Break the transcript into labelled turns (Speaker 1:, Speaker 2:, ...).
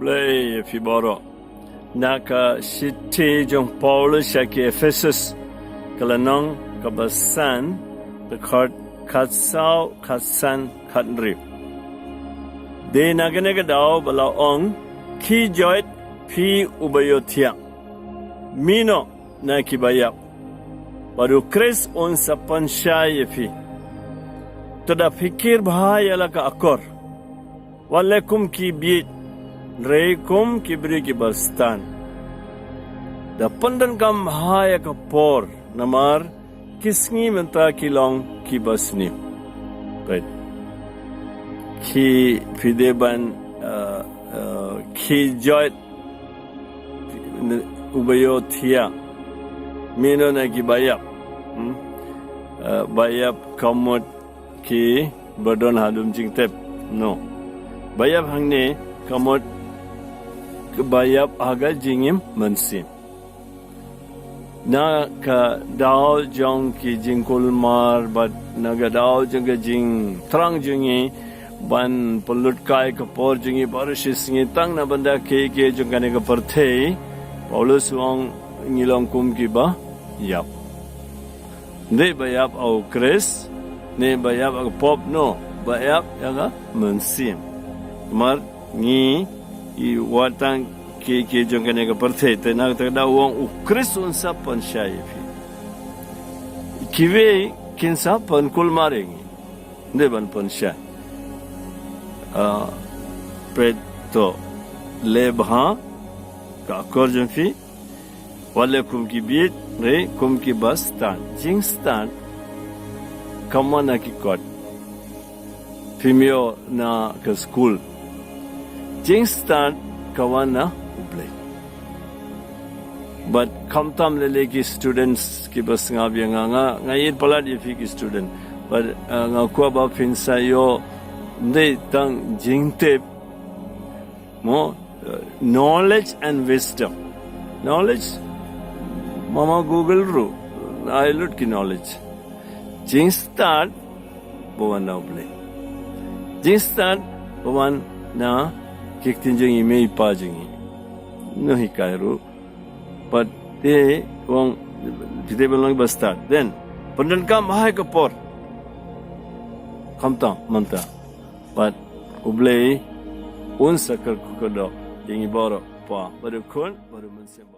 Speaker 1: ublay fiboro naka shiti jong Paulus ki Ephesus kalanong kabasan dekat katsau katsan katnrip de nagane daw balaong ki joit pi ubayotia mino na kibayap baru Chris on sapansyay pi tada fikir bahaya la ka akor walakum ki bit reikum ki beri ki bastan da pandan kam bahaya ka por namar kisngi menta kilong ki basni right ki fideban ki joit ubayotia mino na ki bayap bayap kamot ki badon halum jingtep no bayap hangne kamot bayap aga jingim mansim na ka daw jong ki jingkul mar bat naga daw jong ka jing trang jingi ban pulut kai ka por jingi barishis ngi tang na banda ke jong ka ne ka parthe Paulus wong ngilong kum ki ba yap ne bayap au Chris ne bayap au pop no bayap yaga mansim mar ngi I watang ke jong ka ne ka parthe te na ta da wong u Chris un sa pan shai fi kiwe kin sa pan kul marengi ne ban pan shai preto lebha ka kor jong fi wale kum ki bit re kum ki bastan jingstan kamana ki kot pimio na ka school jingstan kawana ublay but kamtam lele ki students ki bas nga bianga ngayin pala di fi ki student but nga kwa ba pinsa yo de tang jingte mo knowledge and wisdom knowledge mama google ru I look ki knowledge jingstan bawana ublay jingstan bawan na kik tinjeng ime pa jingi no hikairu but they wong jite belong basta then pandan kam hai kapor kamta manta but ublay un sakar kukodo jingi boro pa baru kun baru mensemba